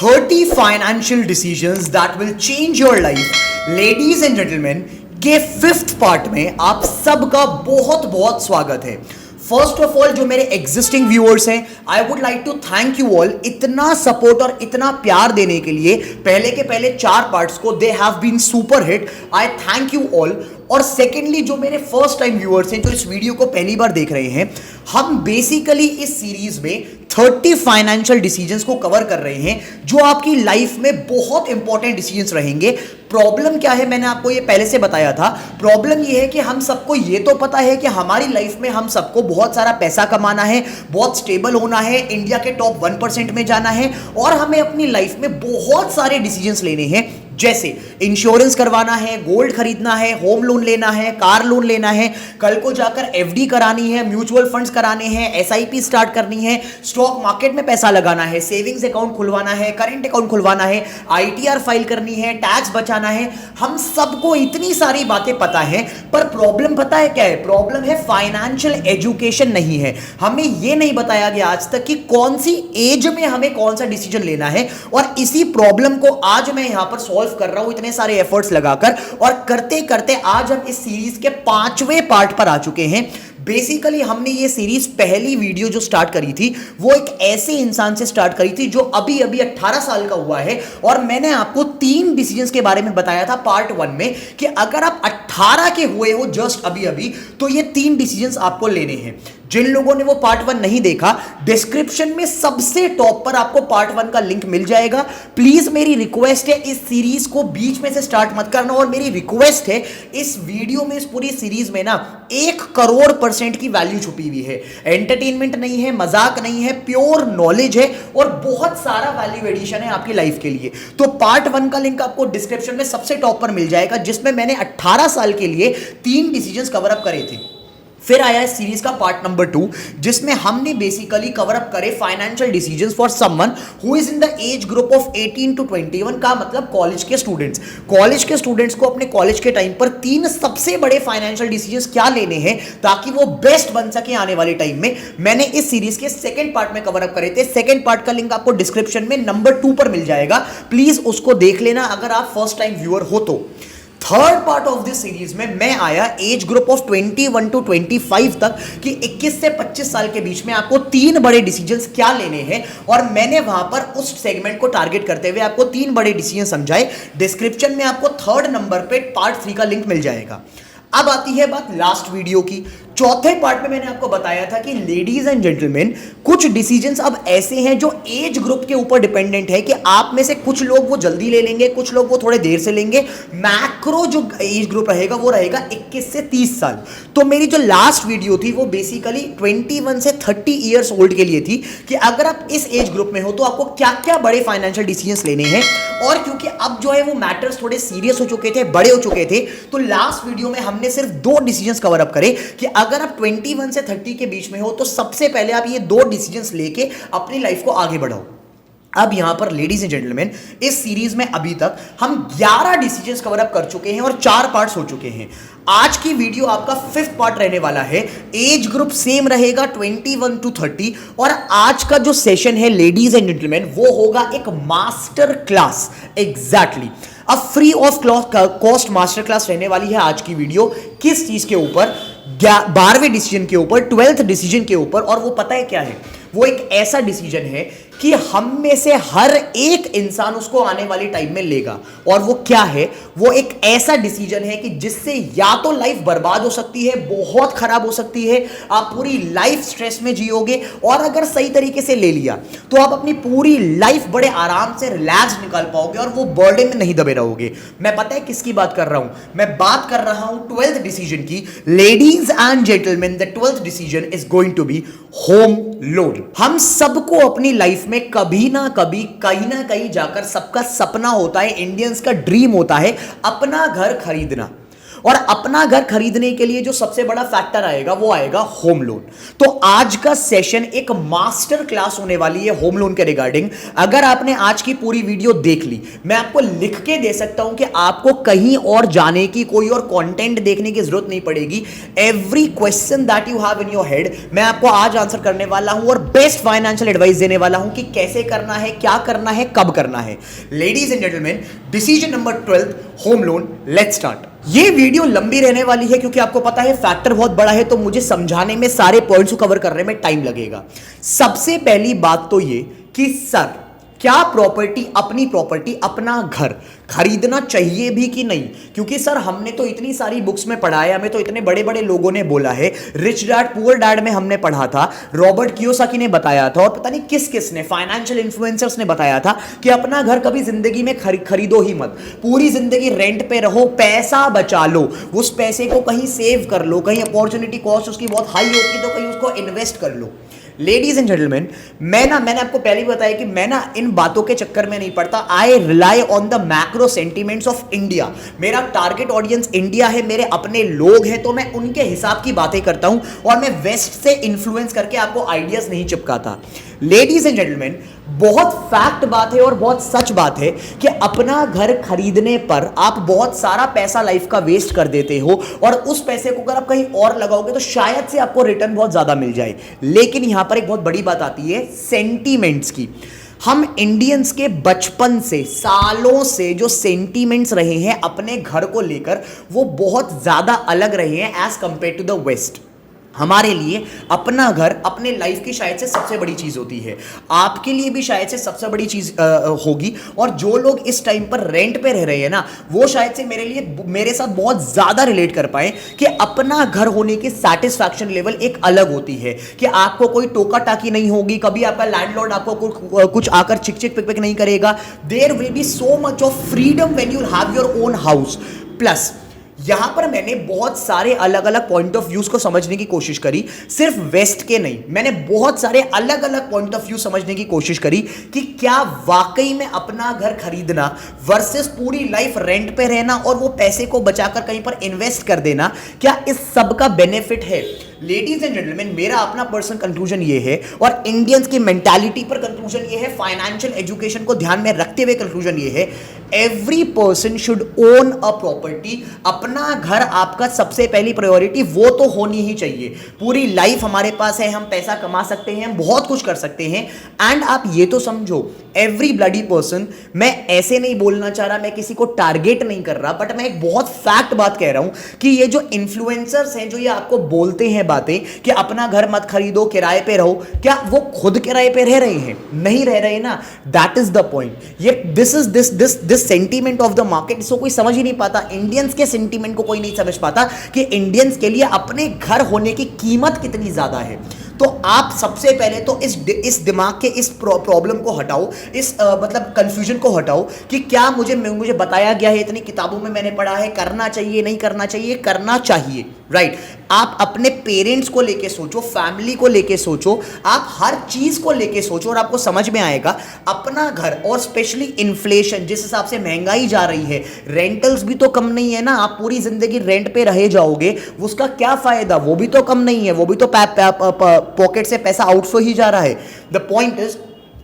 30 financial decisions that will change your life. Ladies and gentlemen, के fifth part में आप सबका बहुत बहुत स्वागत है। फर्स्ट ऑफ ऑल जो मेरे एग्जिस्टिंग व्यूअर्स हैं, I would like to thank you all इतना सपोर्ट और इतना प्यार देने के लिए। पहले के पहले 4 पार्ट्स को they have been super hit, I thank you all. और सेकेंडली जो मेरे फर्स्ट टाइम व्यूअर्स हैं जो इस वीडियो को पहली बार देख रहे हैं, हम बेसिकली इस सीरीज में 30 फाइनेंशियल डिसीजंस को कवर कर रहे हैं जो आपकी लाइफ में बहुत इंपॉर्टेंट डिसीजंस रहेंगे। प्रॉब्लम क्या है, मैंने आपको ये पहले से बताया था। प्रॉब्लम ये है कि हम सबको ये तो पता है कि हमारी लाइफ में हम सबको बहुत सारा पैसा कमाना है, बहुत स्टेबल होना है, इंडिया के टॉप 1% में जाना है, और हमें अपनी लाइफ में बहुत सारे डिसीजंस लेने हैं, जैसे इंश्योरेंस करवाना है, गोल्ड खरीदना है, होम लोन लेना है, कार लोन लेना है, कल को जाकर एफडी करानी है, म्यूचुअल फंड्स कराने हैं, एसआईपी स्टार्ट करनी है, स्टॉक मार्केट में पैसा लगाना है, सेविंग्स अकाउंट खुलवाना है, करंट अकाउंट खुलवाना है, आईटीआर फाइल करनी है, टैक्स बचाना है। हम सबको इतनी सारी बातें पता है, पर प्रॉब्लम पता है क्या है? प्रॉब्लम है फाइनेंशियल एजुकेशन नहीं है। हमें यह नहीं बताया गया आज तक कि कौन सी एज में हमें कौन सा डिसीजन लेना है, और इसी प्रॉब्लम को आज मैं यहां पर सॉल्व कर रहा हूं इतने सारे एफर्ट्स लगाकर। और करते करते आज हम इस सीरीज के 5वें पार्ट पर आ चुके हैं। बेसिकली हमने ये सीरीज पहली वीडियो जो स्टार्ट करी थी वो एक ऐसे इंसान से स्टार्ट करी थी जो अभी अभी 18 साल का हुआ है, और मैंने आपको 3 डिसीजंस के बारे में बताया था पार्ट 1 में कि अगर आप 18 के हुए हो जस्ट अभी अभी, तो ये 3 डिसीजंस आपको लेने हैं। जिन लोगों ने वो पार्ट 1 नहीं देखा, डिस्क्रिप्शन में सबसे टॉप पर आपको पार्ट 1 का लिंक मिल जाएगा। प्लीज मेरी रिक्वेस्ट है इस सीरीज को बीच में से स्टार्ट मत करना, और मेरी रिक्वेस्ट है इस वीडियो में, इस पूरी सीरीज में ना 1 करोड़% की वैल्यू छुपी हुई है। एंटरटेनमेंट नहीं है, मजाक नहीं है, प्योर नॉलेज है, और बहुत सारा वैल्यू एडिशन है आपकी लाइफ के लिए। तो पार्ट 1 का लिंक आपको डिस्क्रिप्शन में सबसे टॉप पर मिल जाएगा, जिसमें मैंने 18 साल के लिए 3 डिसीजंस कवर अप करे थे। फिर आया इस सीरीज का पार्ट नंबर 2, जिसमें हमने बेसिकली कवर अप करे financial decisions for someone who is in the age group of 18 to 21 का मतलब कॉलेज के स्टूडेंट्स। कॉलेज के स्टूडेंट्स को अपने कॉलेज के टाइम पर 3 सबसे बड़े फाइनेंशियल डिसीजंस क्या लेने हैं ताकि वो बेस्ट बन सके आने वाले टाइम में, मैंने इस सीरीज के सेकंड पार्ट में कवर अप करे थे। सेकंड पार्ट का लिंक आपको डिस्क्रिप्शन में नंबर 2 पर मिल जाएगा, प्लीज उसको देख लेना अगर आप फर्स्ट टाइम व्यूअर हो तो। Third part of this series में मैं आया एज ग्रुप ऑफ 21 to 25 तक कि 21 से 25 साल के बीच में आपको 3 बड़े डिसीजंस क्या लेने हैं, और मैंने वहां पर उस सेगमेंट को टारगेट करते हुए आपको 3 बड़े डिसीजन समझाए। डिस्क्रिप्शन में आपको 3rd नंबर पे पार्ट 3 का लिंक मिल जाएगा। अब आती है बात लास्ट वीडियो की। चौथे पार्ट में मैंने आपको बताया था कि लेडीज एंड जेंटलमैन, कुछ डिसीजंस अब ऐसे हैं जो एज ग्रुप के ऊपर डिपेंडेंट है कि आप में से कुछ लोग वो जल्दी ले लेंगे, कुछ लोग वो थोड़े देर से लेंगे। मैक्रो जो एज ग्रुप रहेगा वो रहेगा 21 से 30 साल। तो मेरी जो लास्ट वीडियो थी वो बेसिकली 21 से 30 ईयर्स ओल्ड के लिए थी कि अगर आप इस एज ग्रुप में हो तो आपको क्या क्या बड़े फाइनेंशियल डिसीजंस लेने हैं। और क्योंकि अब जो है वो मैटर्स थोड़े सीरियस हो चुके थे, बड़े हो चुके थे, तो लास्ट वीडियो में हमने सिर्फ 2 डिसीजंस कवर अप करे कि अगर आप 21 से 30 के बीच में हो तो सबसे पहले आप ये 2 डिसीजंस लेके अपनी लाइफ को आगे बढ़ाओ। अब यहां पर लेडीज एंड जेंटलमैन, इस सीरीज में अभी तक हम 11 डिसीजंस कवर अप कर चुके हैं और 4 पार्ट्स हो चुके हैं। आज की वीडियो आपका 5th पार्ट रहने वाला है। एज ग्रुप सेम रहेगा 21 to 30, और आज का जो सेशन है लेडीज एंड जेंटलमैन वो होगा एक मास्टर क्लास। एग्जैक्टली अब free of cost master class रहने वाली है आज की वीडियो। किस चीज के ऊपर? 12वें डिसीजन के ऊपर, 12th डिसीजन के ऊपर। और वो पता है क्या है? वो एक ऐसा डिसीजन है कि हम में से हर एक इंसान उसको आने वाले टाइम में लेगा। और वो क्या है? वो एक ऐसा डिसीजन है कि जिससे या तो लाइफ बर्बाद हो सकती है, बहुत खराब हो सकती है, आप पूरी लाइफ स्ट्रेस में जियोगे, और अगर सही तरीके से ले लिया तो आप अपनी पूरी लाइफ बड़े आराम से रिलैक्स निकाल पाओगे और वो बर्डन में नहीं दबे रहोगे। मैं पता है किसकी बात कर रहा हूं? मैं बात कर रहा हूं 12th डिसीजन की। Ladies and gentleman, the 12th decision is going to be home loan. हम सबको अपनी लाइफ में कभी ना कभी, कहीं ना कहीं जाकर सबका सपना होता है, इंडियंस का ड्रीम होता है अपना घर खरीदना। और अपना घर खरीदने के लिए जो सबसे बड़ा फैक्टर आएगा वो आएगा होम लोन। तो आज का सेशन एक मास्टर क्लास होने वाली है होम लोन के रिगार्डिंग। अगर आपने आज की पूरी वीडियो देख ली, मैं आपको लिख के दे सकता हूं कि आपको कहीं और जाने की, कोई और कंटेंट देखने की जरूरत नहीं पड़ेगी। Every question that you have in your head मैं आपको आज आंसर करने वाला हूं और बेस्ट फाइनेंशियल एडवाइस देने वाला हूं कि कैसे करना है, क्या करना है, कब करना है। Ladies and gentleman, decision number 12, home loan. Let's start. ये वीडियो लंबी रहने वाली है क्योंकि आपको पता है फैक्टर बहुत बड़ा है, तो मुझे समझाने में, सारे पॉइंट्स को कवर करने में टाइम लगेगा। सबसे पहली बात तो ये कि सर, क्या प्रॉपर्टी, अपनी प्रॉपर्टी, अपना घर खरीदना चाहिए भी कि नहीं? क्योंकि सर हमने तो इतनी सारी बुक्स में पढ़ा है, हमें तो इतने बड़े बड़े लोगों ने बोला है, रिच डैड पुअर डैड में हमने पढ़ा था, रॉबर्ट कियोसाकी ने बताया था, और पता नहीं किस किस ने, फाइनेंशियल इन्फ्लुएंसर्स ने बताया था कि अपना घर कभी जिंदगी में खरीदो ही मत, पूरी जिंदगी रेंट पे रहो, पैसा बचा लो, उस पैसे को कहीं सेव कर लो, कहीं अपॉर्चुनिटी कॉस्ट उसकी बहुत हाई होती है तो कहीं उसको इन्वेस्ट कर लो। लेडीज एंड जेंटलमैन, मैंने आपको पहले भी बताया कि मैं इन बातों के चक्कर में नहीं पड़ता। I rely on the macro sentiments of India. मेरा टारगेट ऑडियंस इंडिया है, मेरे अपने लोग हैं, तो मैं उनके हिसाब की बातें करता हूं और मैं वेस्ट से इन्फ्लुएंस करके आपको आइडियाज नहीं चिपकाता। लेडीज एंड जेंटलमैन, बहुत फैक्ट बात है और बहुत सच बात है कि अपना घर खरीदने पर आप बहुत सारा पैसा लाइफ का वेस्ट कर देते हो और उस पैसे को अगर आप कहीं और लगाओगे तो शायद से आपको रिटर्न बहुत ज्यादा मिल जाए। लेकिन यहां पर एक बहुत बड़ी बात आती है सेंटीमेंट्स की। हम इंडियंस के बचपन से, सालों से जो सेंटीमेंट्स रहे हैं अपने घर को लेकर, वो बहुत ज्यादा अलग रहे हैं as compare to the West. हमारे लिए अपना घर अपने लाइफ की शायद से सबसे बड़ी चीज होती है, आपके लिए भी शायद से सबसे बड़ी चीज होगी। और जो लोग इस टाइम पर रेंट पे रह रहे हैं ना, वो शायद से मेरे साथ बहुत ज्यादा रिलेट कर पाए कि अपना घर होने की सेटिस्फैक्शन लेवल एक अलग होती है कि आपको कोई टोका टाकी नहीं होगी, कभी आपका लैंडलॉर्ड आपको कुछ आकर चिक चिक पिक पिक नहीं करेगा। There will be so much of freedom when you have your own house. Plus यहां पर मैंने बहुत सारे अलग अलग पॉइंट ऑफ व्यूज को समझने की कोशिश करी, सिर्फ वेस्ट के नहीं, मैंने बहुत सारे अलग अलग पॉइंट ऑफ व्यू समझने की कोशिश करी कि क्या वाकई में अपना घर खरीदना वर्सेस पूरी लाइफ रेंट पे रहना और वो पैसे को बचाकर कहीं पर इन्वेस्ट कर देना, क्या इस सब का बेनिफिट है? लेडीज एंड जेंटलमैन, मेरा अपना पर्सनल कंक्लूजन ये है और इंडियंस की मेंटालिटी पर कंक्लूजन ये है, फाइनेंशियल एजुकेशन को ध्यान में रखते हुए कंक्लूजन ये है, every person should own a property. अपना घर आपका सबसे पहली प्रायोरिटी वो तो होनी ही चाहिए। पूरी लाइफ हमारे पास है, हम पैसा कमा सकते हैं, हम बहुत कुछ कर सकते हैं। एंड आप ये तो समझो, एवरी ब्लडी पर्सन, मैं ऐसे नहीं बोलना चाह रहा, मैं किसी को टारगेट नहीं कर रहा, बट मैं एक बहुत फैक्ट बात कह रहा हूं कि ये जो इन्फ्लुएंसर्स हैं, जो ये आपको बोलते हैं बातें कि अपना घर मत खरीदो, किराए पे रहो, क्या वो खुद किराए पे रह रहे हैं? नहीं रह रहे ना। That is the point. ये this sentiment of the market, इसको कोई समझ ही नहीं पाता। इंडियंस के सेंटीमेंट को कोई नहीं समझ पाता कि इंडियंस के लिए अपने घर होने की कीमत कितनी ज्यादा है। तो आप सबसे पहले तो इस दिमाग के इस प्रॉब्लम को हटाओ, इस मतलब कंफ्यूजन को हटाओ कि क्या मुझे बताया गया है, इतनी किताबों में मैंने पढ़ा है, करना चाहिए नहीं करना चाहिए, करना चाहिए, राइट। आप अपने पेरेंट्स को लेके सोचो, फैमिली को लेके सोचो, आप हर चीज को लेके सोचो और आपको समझ में आएगा अपना घर। और स्पेशली इन्फ्लेशन, जिस हिसाब से महंगाई जा रही है, रेंटल्स भी तो कम नहीं है ना। आप पूरी जिंदगी रेंट पे रहे जाओगे, उसका क्या फायदा? वो भी तो कम नहीं है, वो भी तो पॉकेट से पैसा आउटफ्लो ही जा रहा है। The point is,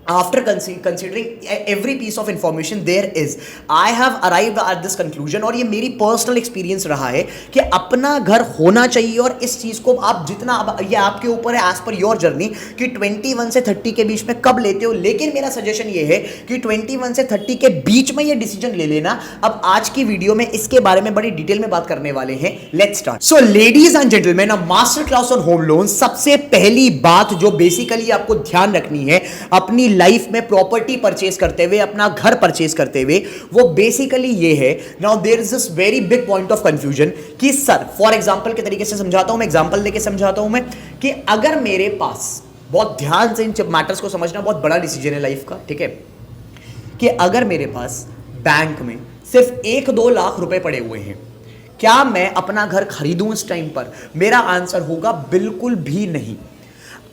after considering every piece of information there is, I have arrived at this conclusion, और ये मेरी पर्सनल एक्सपीरियंस रहा है कि अपना घर होना चाहिए। और इस चीज को आप जितना, ये आपके ऊपर है एज पर योर जर्नी कि 21 से 30 के बीच में कब लेते हो। लेकिन मेरा सजेशन ये है कि 21 से 30 के बीच में ये डिसीजन ले लेना। अब आज की वीडियो में इसके बारे में बड़ी डिटेल में बात करने वाले हैं। Let's start. So ladies and gentleman, a master class on home loan. सबसे पहली बात जो बेसिकली आपको ध्यान रखनी है अपनी लाइफ में प्रॉपर्टी परचेस करते हुए, अपना घर परचेस करते हुए, वो बेसिकली ये है। Now there is this very big point of confusion कि सर, फॉर एग्जांपल के तरीके से समझाता हूं मैं, एग्जांपल लेके समझाता हूं मैं कि अगर मेरे पास, बहुत ध्यान से इन मैटर्स को समझना, बहुत बड़ा डिसीजन है लाइफ का, ठीक है, कि अगर मेरे पास बैंक में सिर्फ 1-2 लाख रुपए पड़े हुए हैं, क्या मैं अपना घर खरीदूं इस टाइम पर? मेरा आंसर होगा बिल्कुल भी नहीं।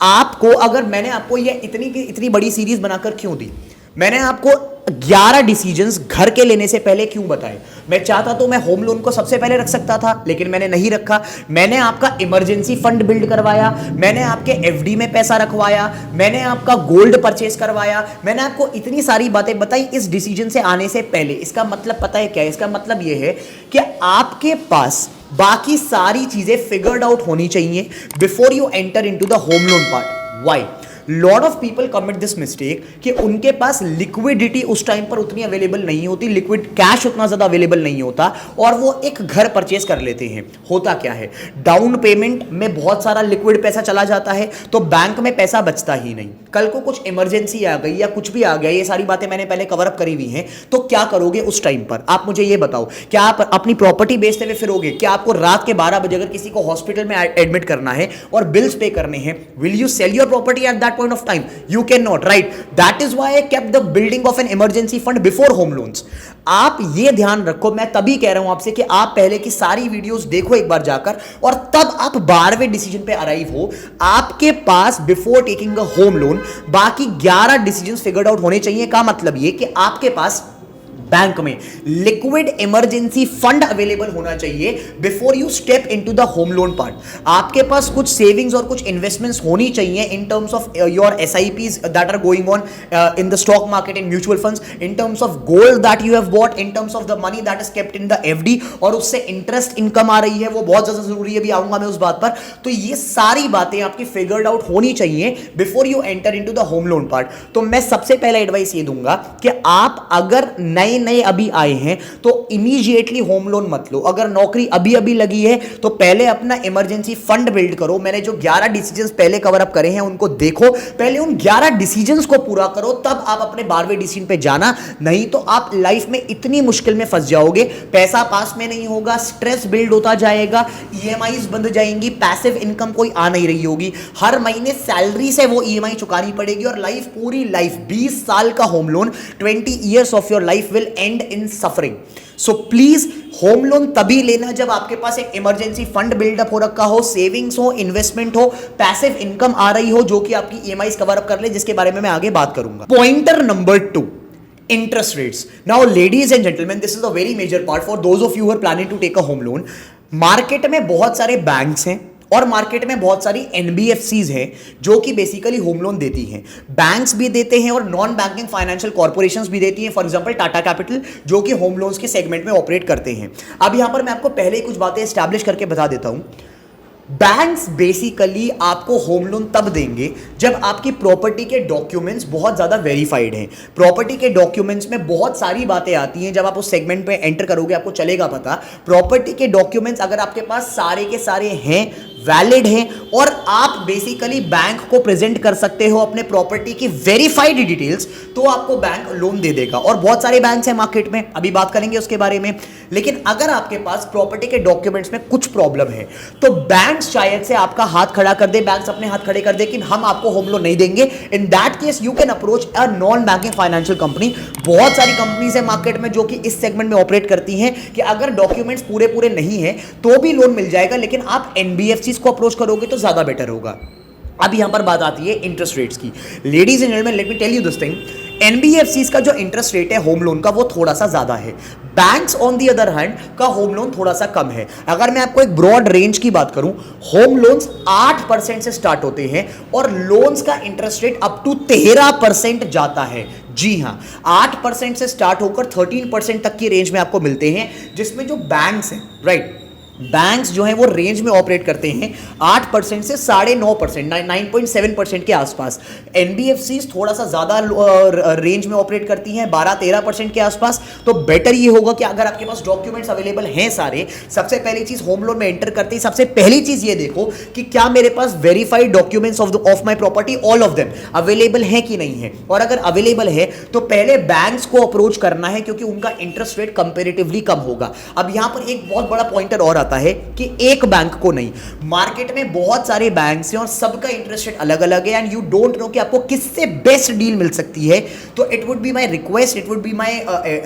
आपको, अगर मैंने आपको ये इतनी बड़ी सीरीज बनाकर क्यों दी? मैंने आपको 11 डिसीजंस घर के लेने से पहले क्यों बताए? मैं चाहता तो मैं होम लोन को सबसे पहले रख सकता था, लेकिन मैंने नहीं रखा। मैंने आपका इमरजेंसी फंड बिल्ड करवाया, मैंने आपके एफडी में पैसा रखवाया, मैंने आपका गोल्ड परचेस करवाया, मैंने आपको इतनी सारी बातें बताई इस डिसीजन से आने से पहले। इसका मतलब पता है क्या है? इसका मतलब यह है कि आपके पास बाकी सारी चीजें फिगर्ड आउट होनी चाहिए before you enter into the home loan part. Why? Lot of people commit this mistake कि उनके पास लिक्विडिटी उस टाइम पर उतनी अवेलेबल नहीं होती, लिक्विड कैश उतना ज्यादा अवेलेबल नहीं होता और वो एक घर परचेस कर लेते हैं। होता क्या है, डाउन पेमेंट में बहुत सारा लिक्विड पैसा चला जाता है तो बैंक में पैसा बचता ही नहीं। कल को कुछ इमरजेंसी आ गई या कुछ भी आ गया, ये सारी बातें मैंने पहले कवर अप करी हुई हैं, तो क्या करोगे उस टाइम पर? आप मुझे ये बताओ, क्या आप अपनी प्रॉपर्टी बेचते हुए फिरोगे? क्या आपको रात के 12 बजे अगर किसी को हॉस्पिटल में एडमिट करना है और बिल्स पे करने हैं, will you sell your property at that point of time? You cannot, right? That is why I kept the building of an emergency fund before home loans. आप ये ध्यान रखो, मैं तभी कह रहा हूं आपसे कि आप पहले की सारी वीडियोस देखो एक बार जाकर और तब आप 12वें डिसीजन पे अराइव हो। आपके पास before taking a home loan बाकी 11 डिसीजंस फिगर्ड आउट होने चाहिए। का मतलब ये कि आपके पास बैंक में लिक्विड इमरजेंसी फंड अवेलेबल होना चाहिए before you step into the home loan part. आपके पास कुछ सेविंग्स और कुछ इन्वेस्टमेंट्स होनी चाहिए in terms of your SIPs that are going on in the stock market, in mutual funds, in terms of gold that you have bought, in terms of the money that is kept in the FD और उससे interest income आ रही है, वो बहुत ज्यादा जरूरी है, भी आऊंगा मैं उस बात पर। तो ये सारी बातें आपकी फिगर्ड आउट होनी चाहिए before you enter into the home loan part. तो मैं सबसे पहला एडवाइस ये दूंगा कि आप अगर नए अभी आए हैं तो इमीडिएटली होम लोन मत लो। अगर नौकरी अभी अभी लगी है तो पहले अपना इमरजेंसी फंड बिल्ड करो। मैंने जो 11 डिसीजंस पहले कवर अप करे हैं उनको देखो, पहले उन 11 डिसीजंस को पूरा करो, तब आप अपने 12वें डिसीजन पे जाना। नहीं तो आप लाइफ में इतनी मुश्किल में फंस जाओगे, पैसा पास में नहीं होगा, स्ट्रेस बिल्ड होता जाएगा, EMIs बंद जाएंगी, पैसिव इनकम कोई आ नहीं रही होगी, हर महीने सैलरी से वो EMI चुकानी पड़ेगी और लाइफ पूरी लाइफ 20 साल का home loan, 20 years of your life will and in suffering. So please home loan तभी लेना जब आपके पास एक इमरजेंसी फंड बिल्डअप हो रखा हो, सेविंग्स हो, इन्वेस्टमेंट हो, पैसिव इनकम आ रही हो जो कि आपकी EMIs कवर अप कर ले, जिसके बारे में मैं आगे बात करूंगा। Pointer number 2, interest rates. Now ladies and gentlemen, this is a very major part for those of you who are planning to take a home loan. Market में बहुत सारे बैंक्स हैं और मार्केट में बहुत सारी NBFCs हैं जो कि बेसिकली होम लोन देती हैं। बैंक्स भी देते हैं और नॉन बैंकिंग फाइनेंशियल कॉर्पोरेशंस भी देती हैं, फॉर एग्जांपल टाटा कैपिटल जो कि होम लोन्स के सेगमेंट में ऑपरेट करते हैं। अब यहां पर मैं आपको पहले ही कुछ बातें एस्टैब्लिश करके बता देता हूं। बैंक्स बेसिकली आपको होम लोन तब देंगे जब आपकी प्रॉपर्टी के डॉक्यूमेंट्स बहुत ज़्यादा वेरीफाइड हैं। प्रॉपर्टी के डॉक्यूमेंट्स में बहुत सारी बातें आती हैं, जब आप उस सेगमेंट पे एंटर करोगे आपको चलेगा पता। प्रॉपर्टी के डॉक्यूमेंट्स अगर आपके पास सारे के सारे हैं, वैलिड हैं और आप बेसिकली बैंक को प्रेजेंट कर सकते हो अपने प्रॉपर्टी की वेरीफाइड डिटेल्स, तो आपको बैंक लोन दे देगा। और बहुत सारे बैंक्स हैं मार्केट में, अभी बात करेंगे उसके बारे में। लेकिन अगर आपके पास प्रॉपर्टी के डॉक्यूमेंट्स में कुछ प्रॉब्लम है तो बैंक्स शायद से आपका हाथ खड़ा कर दे, बैंक्स अपने हाथ खड़े कर दे कि हम आपको होम लोन नहीं देंगे। In that case you can approach a non banking financial company. बहुत सारी कंपनीज है मार्केट में जो कि इस सेगमेंट में ऑपरेट करती हैं कि अगर डॉक्यूमेंट्स पूरे नहीं है तो भी लोन मिल जाएगा, लेकिन आप NBFCs को अप्रोच करोगे तो ज्यादा बेटर होगा। अब यहां पर बात आती है इंटरेस्ट रेट्स की। Ladies and gentleman, let me tell you this thing, NBFCs का जो इंटरेस्ट रेट है होम लोन का वो थोड़ा सा ज्यादा है। Banks on the other hand का होम लोन थोड़ा सा कम है। अगर मैं आपको एक ब्रॉड रेंज की बात करूं, होम लोन्स 8% से स्टार्ट होते हैं और लोन्स का इंटरेस्ट रेट अप टू 13% जाता है। जी हां, 8% से स्टार्ट होकर 13% तक की रेंज में आपको मिलते हैं, जिसमें जो बैंक्स हैं, राइट, बैंक्स जो है वो रेंज में ऑपरेट करते हैं 8% से 9.5%, 9.7% के आसपास। NBFCs थोड़ा सा ज़्यादा रेंज में ऑपरेट करती हैं 12-13% के आसपास। तो बेटर ये होगा कि अगर आपके पास डॉक्यूमेंट्स अवेलेबल हैं सारे, सबसे पहली चीज़ होम लोन में एंटर करते ही सबसे पहली चीज़ ये देखो कि क्या मेरे पास verified documents of my property, all of them available है कि नहीं है। और अगर अवेलेबल है तो पहले बैंक्स को अप्रोच करना है, क्योंकि उनका इंटरेस्ट रेट कंपेरेटिवली कम होगा। अब यहां पर एक बहुत बड़ा पॉइंटर और आता है कि एक बैंक को नहीं, मार्केट में बहुत सारे बैंक्स हैं और सबका इंटरेस्ट रेट अलग अलग है एंड यू डोंट नो कि आपको किससे बेस्ट डील मिल सकती है। तो it would be my request, it would be my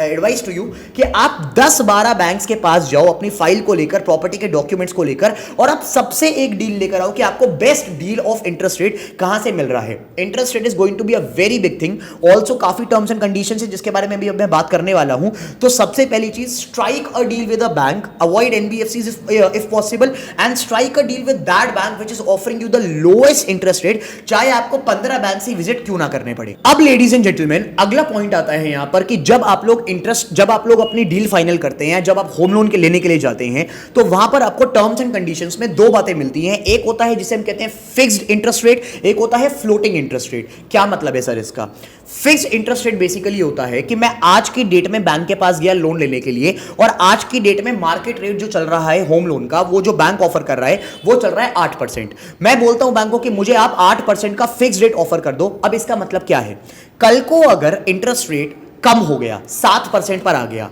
advice to you कि आप 10-12 बैंक्स के पास जाओ अपनी फाइल को लेकर, प्रॉपर्टी के डॉक्यूमेंट्स को लेकर, और आप सबसे एक डील लेकर आओ कि आपको best deal of interest rate कहां से मिल रहा है। Interest rate is going to be a very big thing, also काफी टर्म्स एंड कंडीशंस है जिसके बारे में भी अब मैं बात करने वाला हूं। तो सबसे पहली चीज, strike a deal with a bank, avoid NBFCs if possible and strike a deal with that bank which is offering you the lowest interest rate, चाहे आपको 15 बैंक से विजिट क्यों ना करने पड़े। अब लेडीज एंड जेंटलमैन, अगला पॉइंट आता है यहां पर कि जब आप लोग अपनी डील फाइनल करते हैं, जब आप होम लोन के लेने के लिए जाते हैं, तो वहां पर आपको टर्म्स एंड कंडीशंस में दो बातें मिलती हैं। एक होता है जिसे हम कहते हैं फिक्स्ड इंटरेस्ट रेट, एक होता है फ्लोटिंग इंटरेस्ट रेट। क्या मतलब है सर इसका? फिक्स्ड इंटरेस्ट रेट बेसिकली होता है कि मैं आज की डेट में बैंक के पास गया लोन लेने के लिए और आज की डेट में मार्केट रेट जो चल रहा है होम लोन का, वो जो बैंक ऑफर कर रहा है वो चल रहा है 8%। मैं बोलता हूं बैंक को कि मुझे आप 8% का फिक्स्ड रेट ऑफर कर दो। अब इसका मतलब क्या है? कल को अगर इंटरेस्ट रेट कम हो गया, 7% पर आ गया,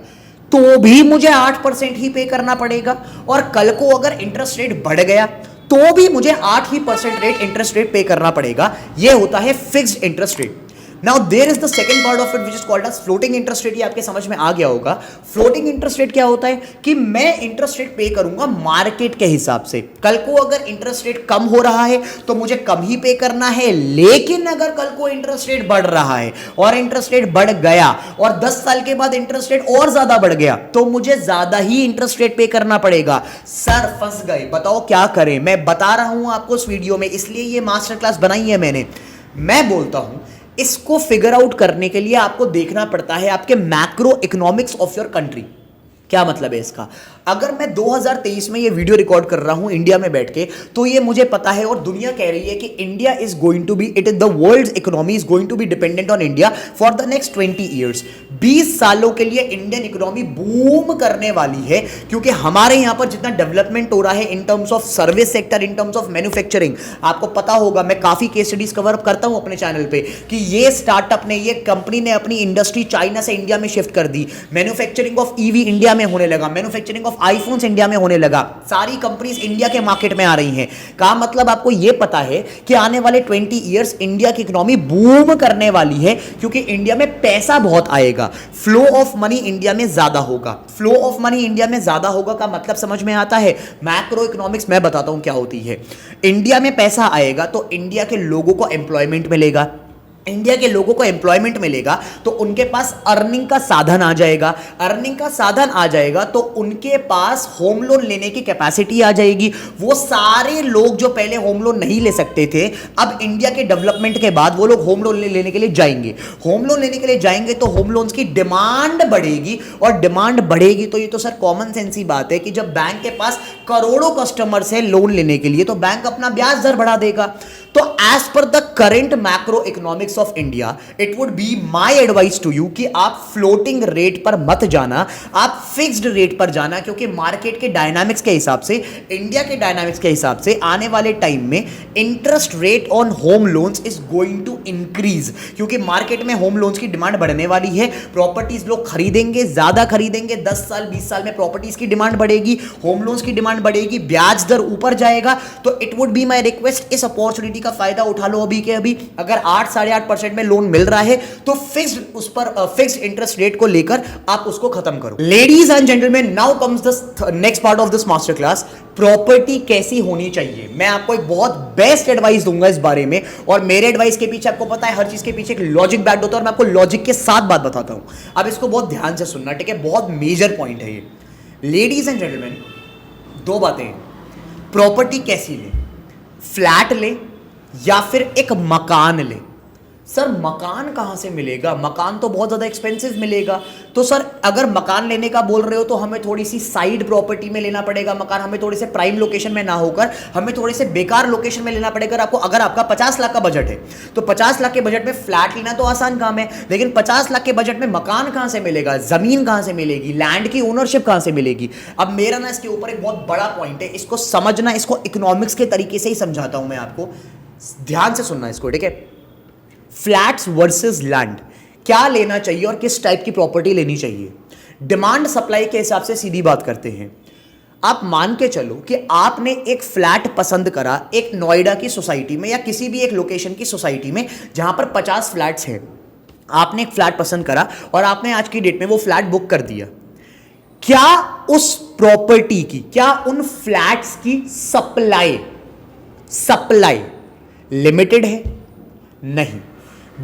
तो भी मुझे 8% ही पे करना पड़ेगा, और कल को अगर इंटरेस्ट रेट बढ़ गया तो भी मुझे 8% रेट इंटरेस्ट रेट पे करना पड़ेगा। यह होता है fixed interest rate. Now there is the second part of it which is called as floating interest rate. ये आपके समझ में आ गया होगा। फ्लोटिंग इंटरेस्ट रेट क्या होता है कि मैं इंटरेस्ट रेट पे करूंगा मार्केट के हिसाब से। कल को अगर इंटरेस्ट रेट कम हो रहा है तो मुझे कम ही पे करना है, लेकिन अगर कल को इंटरेस्ट रेट बढ़ रहा है और इंटरेस्ट रेट बढ़ गया और 10 साल के बाद इंटरेस्ट रेट और ज्यादा बढ़ गया तो मुझे ज्यादा ही इंटरेस्ट रेट पे करना पड़ेगा। सर फंस गए, बताओ क्या करें? मैं बता रहा हूं आपको इस वीडियो में, इसलिए ये मास्टर क्लास बनाई है मैंने। मैं बोलता हूं इसको फिगर आउट करने के लिए आपको देखना पड़ता है आपके macro economics of your country. क्या मतलब है इसका? अगर मैं 2023 में ये वीडियो रिकॉर्ड कर रहा हूं इंडिया में बैठ के, तो ये मुझे पता है और दुनिया कह रही है कि India is going to be, it is the world's economy is going to be dependent on India for the next 20 years. 20 सालों के लिए इंडियन इकोनॉमी बूम करने वाली है, क्योंकि हमारे यहां पर जितना डेवलपमेंट हो रहा है इन terms of service sector, in terms of manufacturing. आपको पता होगा, मैं काफी केस स्टडीज कवर अप करता हूं अपने चैनल पे कि ये स्टार्टअप ने, ये कंपनी ने अपनी इंडस्ट्री चाइना से इंडिया में शिफ्ट कर दी। मैन्युफैक्चरिंग ऑफ ईवी इंडिया में होने लगा, मैन्युफैक्चरिंग ऑफ आईफोन्स इंडिया में होने लगा, सारी कंपनीज इंडिया के मार्केट में आ रही हैं। का मतलब आपको यह पता है कि आने वाले 20 इयर्स इंडिया की इकोनॉमी बूम करने वाली है, क्योंकि इंडिया में पैसा बहुत आएगा, फ्लो ऑफ मनी इंडिया में ज्यादा होगा। फ्लो ऑफ मनी इंडिया में ज्यादा होगा का मतलब समझ में आता है? मैक्रो इकोनॉमिक्स मैं बताता हूं क्या होती है। इंडिया में पैसा आएगा तो इंडिया के लोगों को एम्प्लॉयमेंट मिलेगा, इंडिया के लोगों को एम्प्लॉयमेंट मिलेगा तो उनके पास अर्निंग का साधन आ जाएगा, अर्निंग का साधन आ जाएगा तो उनके पास होम लोन लेने की कैपेसिटी आ जाएगी। वो सारे लोग जो पहले होम लोन नहीं ले सकते थे, अब इंडिया के डेवलपमेंट के बाद वो लोग होम लोन लेने के लिए जाएंगे। होम लोन लेने के लिए जाएंगे तो होम लोन्स की डिमांड बढ़ेगी, और डिमांड बढ़ेगी तो ये तो सर कॉमन सेंस ही बात है कि जब बैंक के पास करोड़ों कस्टमर्स है लोन लेने के लिए तो बैंक अपना ब्याज दर बढ़ा देगा। तो as per the current macro economics of India, it would be my advice to you कि आप फ्लोटिंग रेट पर मत जाना, आप फिक्स्ड रेट पर जाना, क्योंकि मार्केट के डायनामिक्स के हिसाब से, इंडिया के डायनामिक्स के हिसाब से आने वाले टाइम में interest rate on home loans is going to increase, क्योंकि मार्केट में होम लोन्स की डिमांड बढ़ने वाली है। प्रॉपर्टीज लोग खरीदेंगे, ज्यादा खरीदेंगे, 10 साल 20 साल में प्रॉपर्टीज की डिमांड बढ़ेगी, होम लोन्स की डिमांड बढ़ेगी, ब्याज दर ऊपर जाएगा। तो it would be my request, इस अपॉर्चुनिटी का फायदा उठा लो अभी के अभी। अगर 8 साढ़े 8% में लोन मिल रहा है तो फिक्स्ड इंटरेस्ट रेट को लेकर आप उसको खत्म करो। Ladies and gentleman, now comes the next part of this master class, property कैसी होनी चाहिए। मैं आपको एक बहुत बेस्ट एडवाइस दूंगा इस बारे में, और मेरे एडवाइस के पीछे आपको पता है हर चीज के पीछे एक लॉजिक बैक्ड होता है, और मैं आपको लॉजिक के साथ बात बताता हूं। अब इसको बहुत ध्यान से सुनना, ठीक है? बहुत मेजर पॉइंट है ये। लेडीज एंड जेंटलमैन, दो बातें, प्रॉपर्टी कैसी ले, फ्लैट ले या फिर एक मकान ले। सर मकान कहां से मिलेगा? मकान तो बहुत ज्यादा एक्सपेंसिव मिलेगा। तो सर अगर मकान लेने का बोल रहे हो तो हमें थोड़ी सी साइड प्रॉपर्टी में लेना पड़ेगा मकान, हमें थोड़े से प्राइम लोकेशन में ना होकर हमें थोड़े से बेकार लोकेशन में लेना पड़ेगा। आपको अगर आपका 50 लाख का बजट है तो 50 लाख के बजट में फ्लैट लेना तो आसान काम है, लेकिन 50 लाख के बजट में मकान कहां से मिलेगा, जमीन कहां से मिलेगी, लैंड की ओनरशिप कहां से मिलेगी? अब मेरा ना इसके ऊपर एक बहुत बड़ा पॉइंट है, इसको समझना, इसको इकोनॉमिक्स के तरीके से ही समझाता हूं मैं आपको, ध्यान से सुनना इसको, ठीक है? फ्लैट्स वर्सेस लैंड, क्या लेना चाहिए और किस टाइप की प्रॉपर्टी लेनी चाहिए? डिमांड सप्लाई के हिसाब से सीधी बात करते हैं। आप मान के चलो कि आपने एक फ्लैट पसंद करा एक नोएडा की सोसाइटी में या किसी भी एक लोकेशन की सोसाइटी में जहां पर 50 फ्लैट्स हैं। आपने एक फ्लैट पसंद करा और आपने आज की डेट में वो फ्लैट बुक कर दिया। क्या उस प्रॉपर्टी की, क्या उन फ्लैट्स की सप्लाई लिमिटेड है? नहीं।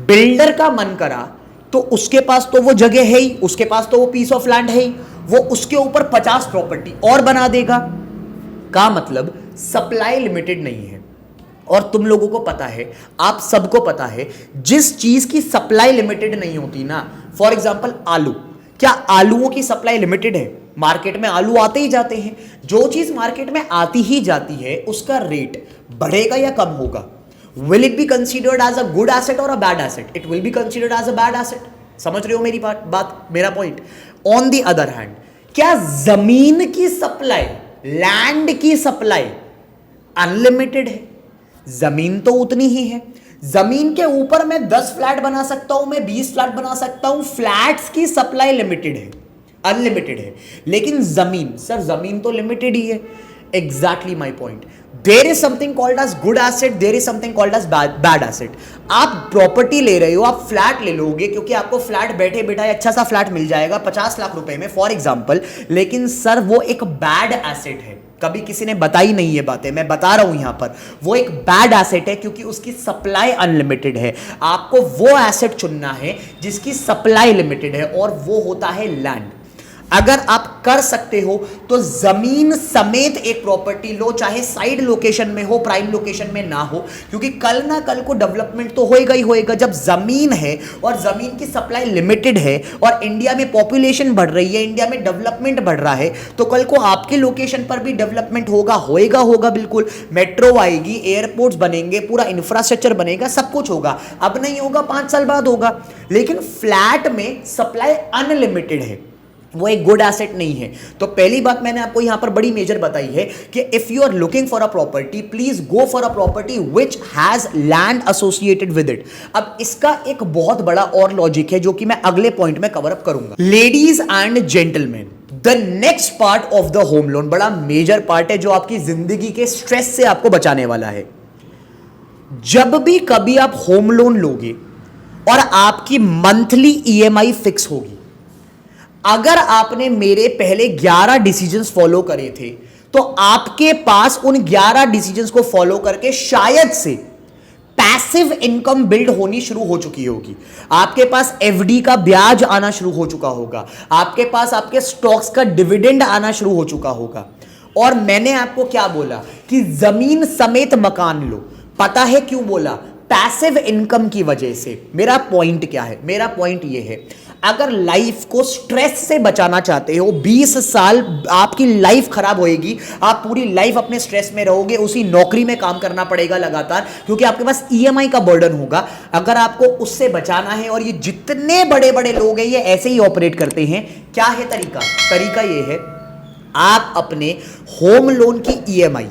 बिल्डर का मन करा तो उसके पास तो वो जगह है ही, उसके पास तो वो पीस ऑफ लैंड है ही, वो उसके ऊपर 50 प्रॉपर्टी और बना देगा। का मतलब सप्लाई लिमिटेड नहीं है। और तुम लोगों को पता है, आप सबको पता है, जिस चीज की सप्लाई लिमिटेड नहीं होती ना, फॉर एग्जांपल आलू, क्या आलूओं की सप्लाई लिमिटेड है? मार्केट में आलू आते ही जाते हैं। जो चीज मार्केट में आती ही जाती है उसका रेट बढ़ेगा या कम होगा? Will it be considered as a good asset or a bad asset? It will be considered as a bad asset. समझ रहे हो मेरी बात मेरा point? On the other hand, क्या जमीन की सप्लाई, लैंड की सप्लाई अनलिमिटेड है? जमीन तो उतनी ही है। जमीन के ऊपर मैं 10 फ्लैट बना सकता हूं, मैं 20 फ्लैट बना सकता हूं। फ्लैट्स की सप्लाई लिमिटेड है, अनलिमिटेड है। लेकिन जमीन, सर जमीन तो लिमिटेड ही है। Exactly my point. There is something called as good asset, there is something called as bad asset. आप प्रॉपर्टी ले रहे हो, आप फ्लैट ले लोगे क्योंकि आपको फ्लैट बैठे बैठा अच्छा सा फ्लैट मिल जाएगा 50 लाख रुपए में फॉर एग्जांपल, लेकिन सर वो एक बैड एसेट है। कभी किसी ने बताई नहीं ये बातें, मैं बता रहा हूं यहां पर। वो एक बैड एसेट है क्योंकि उसकी सप्लाई अनलिमिटेड है। आपको वो एसेट चुनना है जिसकी सप्लाई लिमिटेड है और वो होता है लैंड। अगर आप कर सकते हो तो जमीन समेत एक प्रॉपर्टी लो, चाहे साइड लोकेशन में हो, प्राइम लोकेशन में ना हो, क्योंकि कल ना कल को डेवलपमेंट तो होएगा ही होएगा। जब जमीन है और जमीन की सप्लाई लिमिटेड है और इंडिया में पॉपुलेशन बढ़ रही है, इंडिया में डेवलपमेंट बढ़ रहा है, तो कल को आपके लोकेशन पर भी डेवलपमेंट होगा बिल्कुल। मेट्रो आएगी, एयरपोर्ट्स बनेंगे, पूरा इंफ्रास्ट्रक्चर बनेगा, सब कुछ होगा। अब नहीं होगा, 5 साल बाद होगा। लेकिन फ्लैट में सप्लाई अनलिमिटेड है, वो एक गुड एसेट नहीं है। तो पहली बात मैंने आपको यहां पर बड़ी मेजर बताई है कि if you are looking for a property, please go for a property which has land associated with it. अब इसका एक बहुत बड़ा और लॉजिक है जो कि मैं अगले पॉइंट में कवर अप करूंगा। Ladies and gentleman, the next part of the home loan बड़ा मेजर पार्ट है जो आपकी जिंदगी के स्ट्रेस से आपको बचाने वाला है। जब भी कभी आप होम लोन लोगे और आपकी मंथली ईएमआई फिक्स होगी, अगर आपने मेरे पहले 11 डिसीजंस फॉलो करे थे तो आपके पास उन 11 डिसीजंस को फॉलो करके शायद से पैसिव इनकम बिल्ड होनी शुरू हो चुकी होगी। आपके पास एफडी का ब्याज आना शुरू हो चुका होगा, आपके पास आपके स्टॉक्स का डिविडेंड आना शुरू हो चुका होगा। और मैंने आपको क्या बोला कि जमीन समेत मकान लो। पता है क्यों बोला? पैसिव इनकम की वजह से। मेरा पॉइंट क्या है? मेरा पॉइंट यह है, अगर लाइफ को स्ट्रेस से बचाना चाहते हो, 20 साल आपकी लाइफ खराब होएगी, आप पूरी लाइफ अपने स्ट्रेस में रहोगे, उसी नौकरी में काम करना पड़ेगा लगातार, क्योंकि आपके पास ईएमआई का बर्डन होगा। अगर आपको उससे बचाना है, और ये जितने बड़े बड़े लोग हैं ये ऐसे ही ऑपरेट करते हैं। क्या है तरीका? तरीका ये है, आप अपने होम लोन की ईएमआई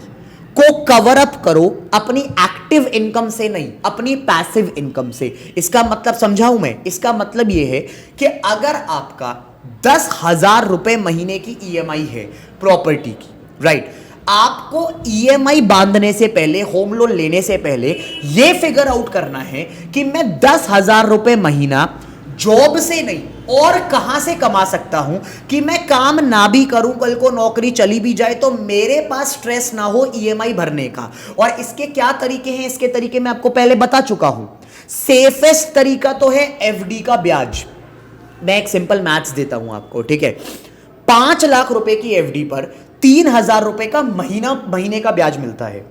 को कवर अप करो अपनी एक्टिव इनकम से, नहीं अपनी पैसिव इनकम से। इसका मतलब समझाऊं मैं? इसका मतलब यह है कि अगर आपका 10,000 रुपए महीने की ईएमआई है प्रॉपर्टी की, राइट, आपको ईएमआई बांधने से पहले, होम लोन लेने से पहले यह फिगर आउट करना है कि मैं 10,000 रुपए महीना जॉब से नहीं और कहां से कमा सकता हूं कि मैं काम ना भी करूं, कल को नौकरी चली भी जाए तो मेरे पास स्ट्रेस ना हो ईएमआई भरने का। और इसके क्या तरीके हैं? इसके तरीके मैं आपको पहले बता चुका हूं। सेफेस्ट तरीका तो है एफडी का ब्याज। मैं एक सिंपल मैथ्स देता हूं आपको, ठीक है। 5 लाख रुपए की एफडी पर 3,000 रुपए का महीने का ब्याज मिलता है।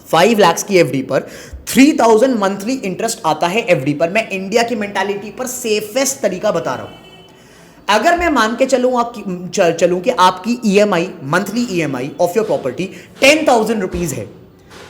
5 लाख की एफडी पर 3,000 मंथली इंटरेस्ट आता है एफडी पर। मैं इंडिया की मेंटालिटी पर सेफेस्ट तरीका बता रहा हूं। अगर मैं मान के चलूं कि आपकी EMI, monthly EMI of your property 10,000 rupees है,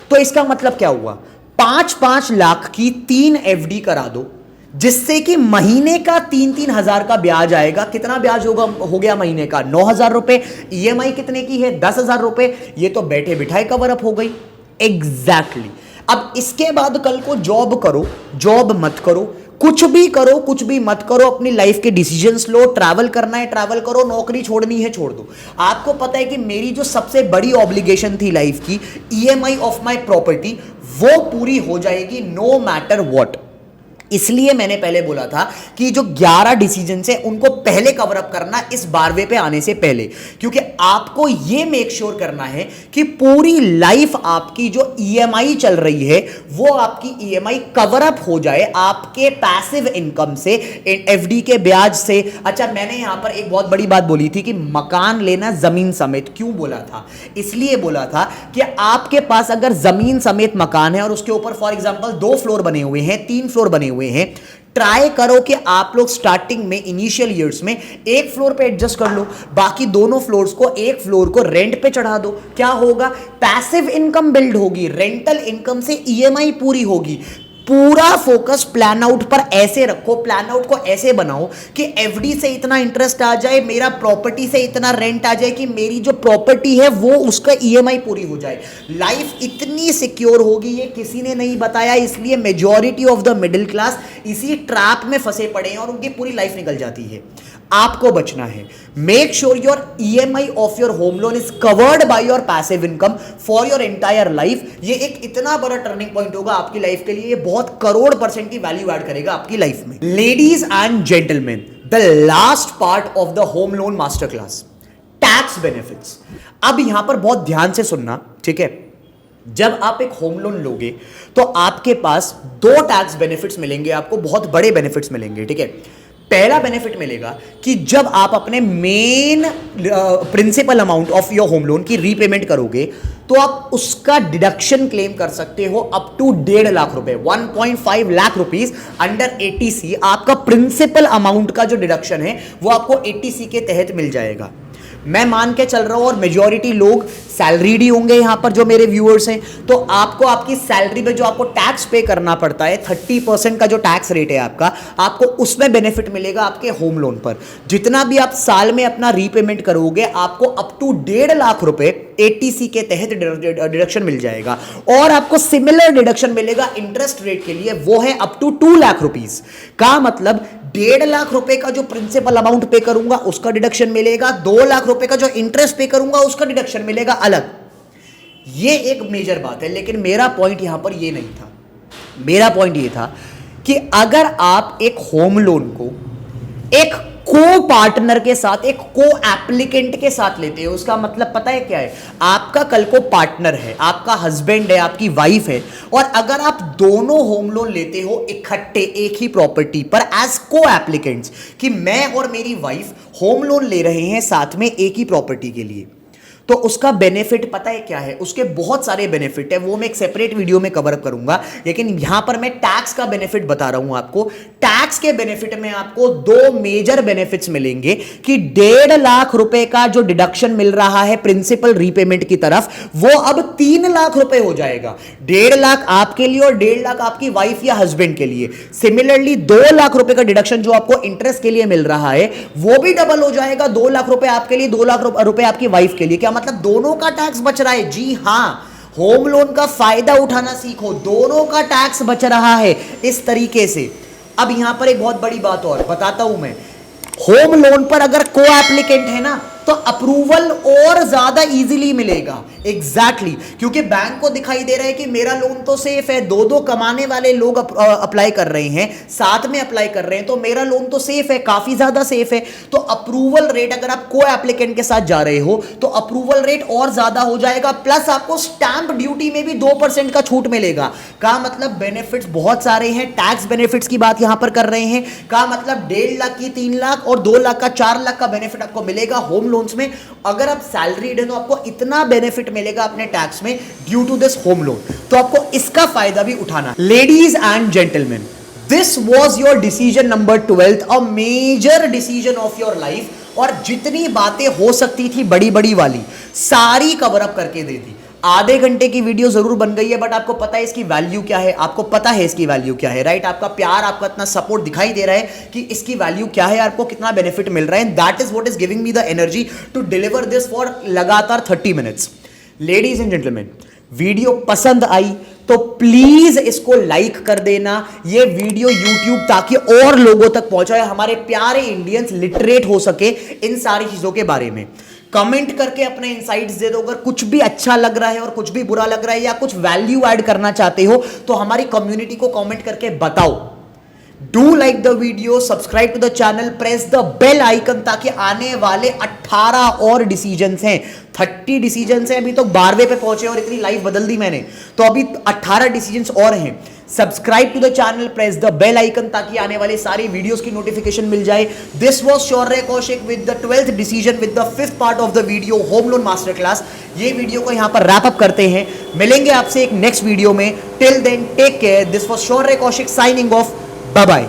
तो इसका मतलब क्या हुआ? 5-5 लाख की 3 एफडी करा दो, जिससे कि महीने का 3-3 हजार का ब्याज आएगा। कितना ब्याज हो गया महीने का? 9,000 रुपए। ईएमआई कितने की है? 10,000 रुपए। ये तो बैठे बिठाए कवर अप हो गई। एग्जैक्टली। अब इसके बाद कल को जॉब करो, जॉब मत करो, कुछ भी करो, कुछ भी मत करो, अपनी लाइफ के डिसीजंस लो। ट्रैवल करना है ट्रैवल करो, नौकरी छोड़नी है छोड़ दो। आपको पता है कि मेरी जो सबसे बड़ी ऑब्लिगेशन थी लाइफ की, ईएमआई ऑफ माय प्रॉपर्टी, वो पूरी हो जाएगी नो मैटर व्हाट। इसलिए मैंने पहले बोला था कि जो 11 डिसीजंस है उनको पहले कवर अप करना इस 12वें पे आने से पहले, क्योंकि आपको ये मेक श्योर करना है कि पूरी लाइफ आपकी जो ईएमआई चल रही है वो आपकी ईएमआई कवर अप हो जाए आपके पैसिव इनकम से, एफडी के ब्याज से। अच्छा, मैंने यहां पर एक बहुत बड़ी बात बोली थी कि मकान लेना जमीन समेत। क्यों बोला था? इसलिए बोला था कि आपके पास अगर जमीन समेत मकान है और उसके ऊपर फॉर एग्जांपल 2 फ्लोर बने हुए हैं, 3 फ्लोर बने हुए हैं, ट्राई करो कि आप लोग स्टार्टिंग में इनिशियल ईयर्स में एक फ्लोर पे एडजस्ट कर लो, बाकी दोनों फ्लोर्स को, एक फ्लोर को रेंट पे चढ़ा दो। क्या होगा? पैसिव इनकम बिल्ड होगी, रेंटल इनकम से ईएमआई पूरी होगी। पूरा फोकस प्लान आउट पर ऐसे रखो, प्लान आउट को ऐसे बनाओ कि एफडी से इतना इंटरेस्ट आ जाए, मेरा प्रॉपर्टी से इतना रेंट आ जाए कि मेरी जो प्रॉपर्टी है वो उसका ईएमआई पूरी हो जाए। लाइफ इतनी सिक्योर होगी, ये किसी ने नहीं बताया, इसलिए majority of the middle class इसी ट्रैप में फंसे पड़े हैं और उनकी पूरी लाइफ निकल जाती है। आपको बचना है। Make sure your EMI of your home loan is covered by your passive income for your entire life. ये एक इतना बड़ा टर्निंग पॉइंट होगा आपकी लाइफ के लिए, ये बहुत करोड़% की वैल्यू ऐड करेगा आपकी लाइफ में। Ladies and gentleman, the last part of the home loan master class, tax benefits. अब यहां पर बहुत ध्यान से सुनना, ठीक है? जब आप एक होम लोन लोगे तो आपके पास 2 टैक्स बेनिफिट्स मिलेंगे, आपको बहुत बड़े बेनिफिट्स मिलेंगे, ठीक है? पहला बेनिफिट मिलेगा कि जब आप अपने main principal amount of your home loan की रीपेमेंट करोगे तो आप उसका डिडक्शन क्लेम कर सकते हो अप टू 1.5 लाख रुपए, 1.5 लाख रुपीस अंडर एटीसी। आपका प्रिंसिपल अमाउंट का जो डिडक्शन है वो आपको एटीसी के तहत मिल जाएगा। मैं मान के चल रहा हूं और मेजॉरिटी लोग सैलरीड ही होंगे यहां पर जो मेरे व्यूअर्स हैं, तो आपको आपकी सैलरी पे जो आपको टैक्स पे करना पड़ता है, 30% का जो टैक्स रेट है आपका, आपको उसमें बेनिफिट मिलेगा आपके होम लोन पर। जितना भी आप साल में अपना रीपेमेंट करोगे आपको अप टू 1.5 लाख रुपए एटीसी के तहत डिडक्शन मिल जाएगा। और आपको सिमिलर डिडक्शन मिलेगा इंटरेस्ट रेट के लिए, वो है अप टू 2 लाख रुपीस का। मतलब 1.5 लाख रुपए का जो प्रिंसिपल अमाउंट पे करूंगा उसका डिडक्शन मिलेगा, 2 लाख रुपए का जो इंटरेस्ट पे करूंगा उसका डिडक्शन मिलेगा अलग। ये एक मेजर बात है, लेकिन मेरा पॉइंट यहां पर ये नहीं था। मेरा पॉइंट ये था कि अगर आप एक होम लोन को एक को पार्टनर के साथ, एक को एप्लीकेंट के साथ लेते हो, उसका मतलब पता है क्या है? आपका कल को पार्टनर है, आपका हस्बैंड है, आपकी वाइफ है, और अगर आप दोनों होम लोन लेते हो इकट्ठे एक ही प्रॉपर्टी पर एज को एप्लीकेंट्स, कि मैं और मेरी वाइफ होम लोन ले रहे हैं साथ में एक ही प्रॉपर्टी के लिए, तो उसका बेनिफिट पता है क्या है? उसके बहुत सारे बेनिफिट है, वो मैं एक सेपरेट वीडियो में कवर अप करूंगा, लेकिन यहां पर मैं टैक्स का बेनिफिट बता रहा हूं आपको। टैक्स के बेनिफिट में आपको 2 मेजर बेनिफिट्स मिलेंगे कि 1.5 लाख रुपए का जो डिडक्शन मिल रहा है प्रिंसिपल रीपेमेंट की तरफ, वो अब 3 लाख रुपए हो जाएगा। 1.5 लाख आपके लिए और 1.5 लाख आपकी वाइफ या हस्बैंड के लिए। सिमिलरली 2 लाख रुपए का डिडक्शन जो आपको इंटरेस्ट के लिए मिल रहा है वो भी डबल हो जाएगा, 2 लाख रुपए आपके लिए, 2 लाख रुपए आपकी वाइफ के लिए। क्या मतलब? दोनों का टैक्स बच रहा है। जी हां, होम लोन का फायदा उठाना सीखो, दोनों का टैक्स बच रहा है इस तरीके से। अब यहां पर एक बहुत बड़ी बात और बताता हूं मैं, होम लोन पर अगर को एप्लीकेंट है ना तो अप्रूवल और ज्यादा इजीली मिलेगा। एग्जैक्टली क्योंकि बैंक को दिखाई दे रहा है कि मेरा लोन तो सेफ है, 2 कमाने वाले लोग अप्लाई कर रहे हैं, साथ में अप्लाई कर रहे हैं, तो मेरा लोन तो सेफ है, काफी ज्यादा सेफ है। तो अप्रूवल रेट, अगर आप को एप्लीकेंट के साथ जा रहे हो तो अप्रूवल रेट और ज्यादा हो जाएगा, प्लस आपको स्टैंप ड्यूटी में भी 2% का छूट मिलेगा। का मतलब बेनिफिट्स बहुत सारे हैं। टैक्स बेनिफिट्स की बात यहां पर कर रहे हैं, का मतलब 1.5 लाख की 3 लाख और 2 लाख का 4 लाख का बेनिफिट आपको मिलेगा होम लोन्स में। अगर आप सैलरीड हैं तो आपको इतना बेनिफिट मिलेगा अपने टैक्स में due to this home loan, तो आपको इसका फायदा भी उठाना। Ladies and gentleman, this was your decision number 12, a major decision of your life. और जितनी बातें हो सकती थी बड़ी बड़ी वाली सारी कवर अप करके दे दी। आधे घंटे की वीडियो जरूर बन गई है, बट आपको पता है इसकी वैल्यू क्या है, आपको पता है इसकी वैल्यू क्या है, राइट? आपका प्यार, आपका इतना सपोर्ट दिखाई दे रहा है कि इसकी वैल्यू क्या है, आपको कितना बेनिफिट मिल रहा है। That is what is giving me the energy to deliver this for लगातार 30 minutes. Ladies and gentleman, video पसंद आई तो प्लीज इसको लाइक कर देना, ये वीडियो यूट्यूब ताकि और लोगों तक पहुंचाए, हमारे प्यारे इंडियंस लिटरेट हो सके इन सारी चीजों के बारे में। कमेंट करके अपने इनसाइट्स दे दो, अगर कुछ भी अच्छा लग रहा है और कुछ भी बुरा लग रहा है या कुछ वैल्यू ऐड करना चाहते हो तो हमारी कम्युनिटी को कमेंट करके बताओ। Do like the video, subscribe to the channel, press the bell icon, ताकि आने वाले 18 और डिसीजंस हैं, 30 डिसीजंस हैं, अभी तो 12वें पे पहुंचे और इतनी लाइफ बदल दी मैंने, तो अभी 18 डिसीजंस और हैं। Subscribe to the channel, press the bell icon, ताकि आने वाले सारी वीडियोस की नोटिफिकेशन मिल जाए। This was Shaurya Kaushik with the 12th decision with the 5th part of the video, home loan master class. ये वीडियो को यहां पर रैप अप करते हैं, मिलेंगे आपसे एक नेक्स्ट वीडियो में। Till then take care, this was Shaurya Kaushik signing off, bye bye.